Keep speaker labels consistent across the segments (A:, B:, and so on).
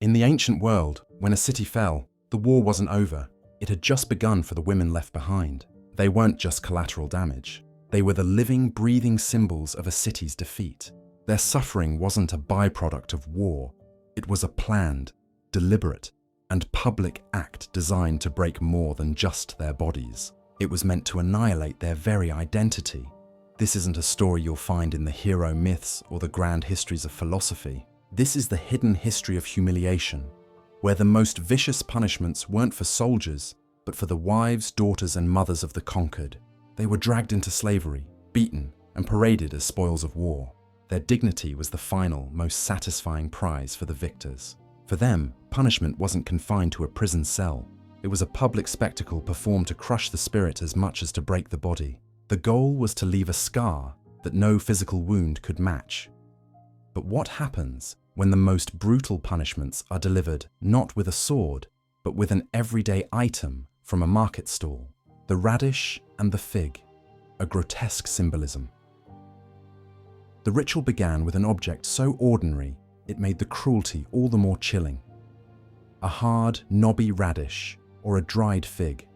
A: In the ancient world, when a city fell, the war wasn't over. It had just begun for the women left behind. They weren't just collateral damage. They were the living, breathing symbols of a city's defeat. Their suffering wasn't a byproduct of war. It was a planned, deliberate, and public act designed to break more than just their bodies. It was meant to annihilate their very identity. This isn't a story you'll find in the hero myths or the grand histories of philosophy. This is the hidden history of humiliation, where the most vicious punishments weren't for soldiers, but for the wives, daughters, and mothers of the conquered. They were dragged into slavery, beaten, and paraded as spoils of war. Their dignity was the final, most satisfying prize for the victors. For them, punishment wasn't confined to a prison cell. It was a public spectacle performed to crush the spirit as much as to break the body. The goal was to leave a scar that no physical wound could match. But what happens when the most brutal punishments are delivered not with a sword, but with an everyday item from a market stall? The radish and the fig, a grotesque symbolism. The ritual began with an object so ordinary it made the cruelty all the more chilling. A hard, knobby radish or a dried fig.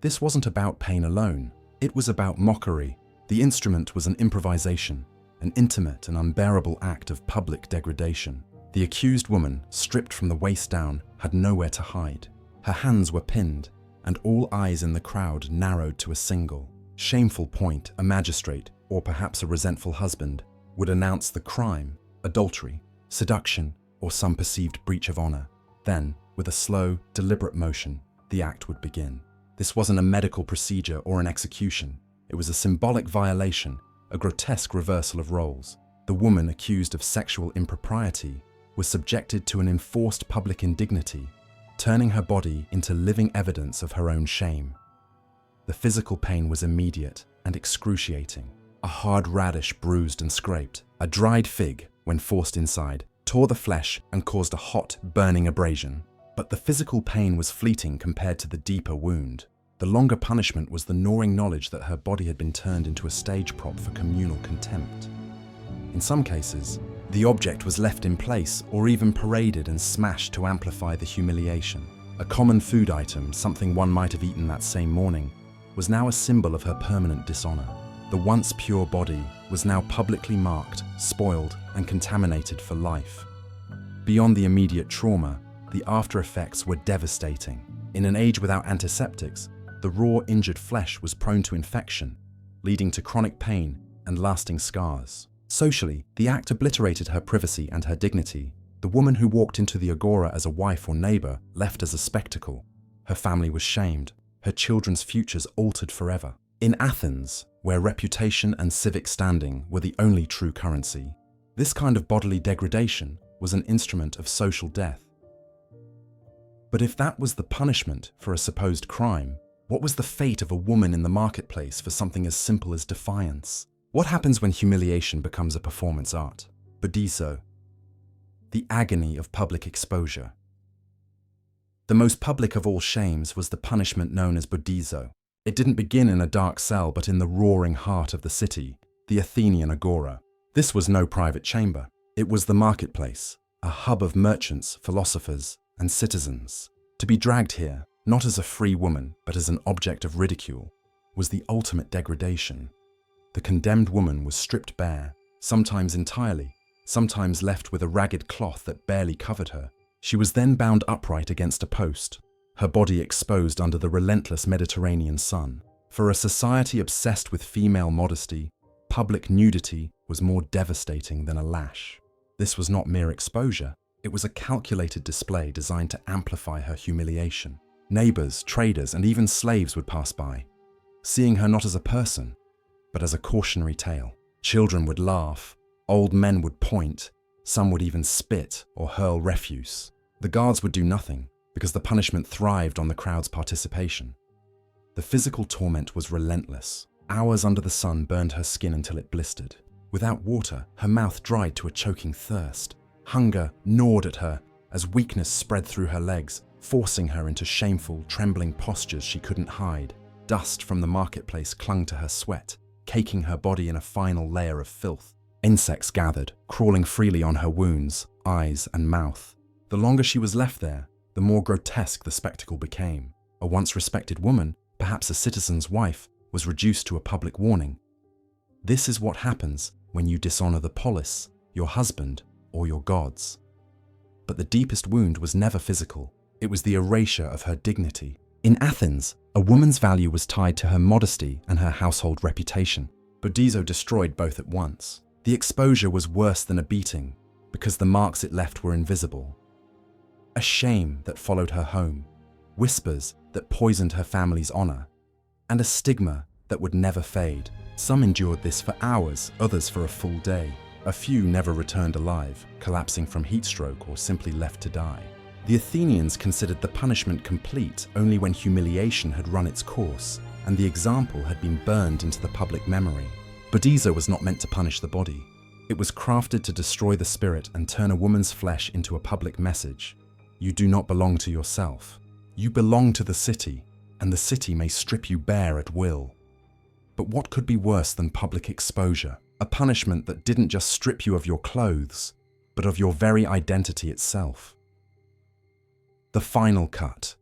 A: This wasn't about pain alone. It was about mockery. The instrument was an improvisation, an intimate and unbearable act of public degradation. The accused woman, stripped from the waist down, had nowhere to hide. Her hands were pinned, and all eyes in the crowd narrowed to a single, shameful point. A magistrate, or perhaps a resentful husband, would announce the crime: adultery, seduction, or some perceived breach of honor. Then, with a slow, deliberate motion, the act would begin. This wasn't a medical procedure or an execution. It was a symbolic violation, a grotesque reversal of roles. The woman accused of sexual impropriety was subjected to an enforced public indignity, turning her body into living evidence of her own shame. The physical pain was immediate and excruciating. A hard radish bruised and scraped. A dried fig, when forced inside, tore the flesh and caused a hot, burning abrasion. But the physical pain was fleeting compared to the deeper wound. The longer punishment was the gnawing knowledge that her body had been turned into a stage prop for communal contempt. In some cases, the object was left in place or even paraded and smashed to amplify the humiliation. A common food item, something one might have eaten that same morning, was now a symbol of her permanent dishonor. The once pure body was now publicly marked, spoiled, and contaminated for life. Beyond the immediate trauma, the after effects were devastating. In an age without antiseptics, the raw, injured flesh was prone to infection, leading to chronic pain and lasting scars. Socially, the act obliterated her privacy and her dignity. The woman who walked into the Agora as a wife or neighbor left as a spectacle. Her family was shamed, her children's futures altered forever. In Athens, where reputation and civic standing were the only true currency, this kind of bodily degradation was an instrument of social death. But if that was the punishment for a supposed crime, what was the fate of a woman in the marketplace for something as simple as defiance? What happens when humiliation becomes a performance art? Bodizo. The agony of public exposure. The most public of all shames was the punishment known as Bodizo. It didn't begin in a dark cell, but in the roaring heart of the city, the Athenian Agora. This was no private chamber. It was the marketplace, a hub of merchants, philosophers, and citizens. To be dragged here, not as a free woman, but as an object of ridicule, was the ultimate degradation. The condemned woman was stripped bare, sometimes entirely, sometimes left with a ragged cloth that barely covered her. She was then bound upright against a post, her body exposed under the relentless Mediterranean sun. For a society obsessed with female modesty, public nudity was more devastating than a lash. This was not mere exposure. It was a calculated display designed to amplify her humiliation. Neighbors, traders, and even slaves would pass by, seeing her not as a person, but as a cautionary tale. Children would laugh, old men would point, some would even spit or hurl refuse. The guards would do nothing, because the punishment thrived on the crowd's participation. The physical torment was relentless. Hours under the sun burned her skin until it blistered. Without water, her mouth dried to a choking thirst. Hunger gnawed at her as weakness spread through her legs, forcing her into shameful, trembling postures she couldn't hide. Dust from the marketplace clung to her sweat, caking her body in a final layer of filth. Insects gathered, crawling freely on her wounds, eyes, and mouth. The longer she was left there, the more grotesque the spectacle became. A once respected woman, perhaps a citizen's wife, was reduced to a public warning. This is what happens when you dishonor the polis, your husband, or your gods. But the deepest wound was never physical. It was the erasure of her dignity. In Athens, a woman's value was tied to her modesty and her household reputation. Bodizo destroyed both at once. The exposure was worse than a beating, because the marks it left were invisible. A shame that followed her home, whispers that poisoned her family's honor, and a stigma that would never fade. Some endured this for hours, others for a full day. A few never returned alive, collapsing from heat stroke or simply left to die. The Athenians considered the punishment complete only when humiliation had run its course and the example had been burned into the public memory. Bodizo was not meant to punish the body. It was crafted to destroy the spirit and turn a woman's flesh into a public message. You do not belong to yourself. You belong to the city, and the city may strip you bare at will. But what could be worse than public exposure? A punishment that didn't just strip you of your clothes, but of your very identity itself. The final cut.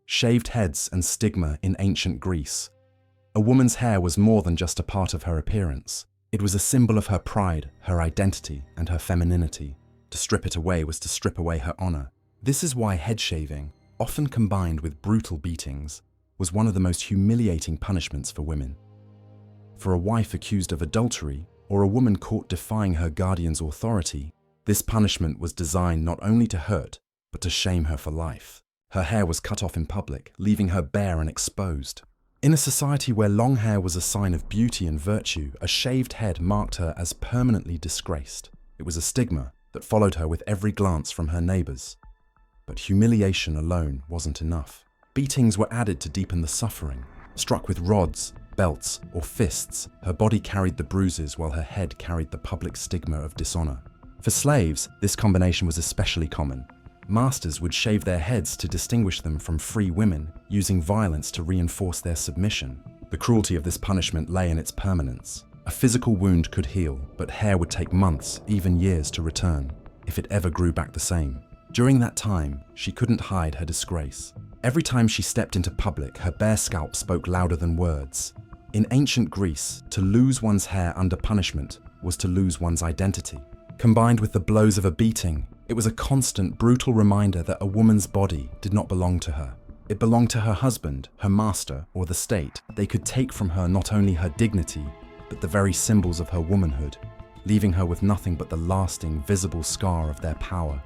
A: Shaved heads and stigma in ancient Greece. A woman's hair was more than just a part of her appearance. It was a symbol of her pride, her identity, and her femininity. To strip it away was to strip away her honor. This is why head shaving, often combined with brutal beatings, was one of the most humiliating punishments for women. For a wife accused of adultery, or a woman caught defying her guardian's authority, this punishment was designed not only to hurt, but to shame her for life. Her hair was cut off in public, leaving her bare and exposed. In a society where long hair was a sign of beauty and virtue, a shaved head marked her as permanently disgraced. It was a stigma that followed her with every glance from her neighbors. But humiliation alone wasn't enough. Beatings were added to deepen the suffering. Struck with rods, belts, or fists, her body carried the bruises while her head carried the public stigma of dishonor. For slaves, this combination was especially common. Masters would shave their heads to distinguish them from free women, using violence to reinforce their submission. The cruelty of this punishment lay in its permanence. A physical wound could heal, but hair would take months, even years to return, if it ever grew back the same. During that time, she couldn't hide her disgrace. Every time she stepped into public, her bare scalp spoke louder than words. In ancient Greece, to lose one's hair under punishment was to lose one's identity. Combined with the blows of a beating, it was a constant, brutal reminder that a woman's body did not belong to her. It belonged to her husband, her master, or the state. They could take from her not only her dignity, but the very symbols of her womanhood, leaving her with nothing but the lasting, visible scar of their power.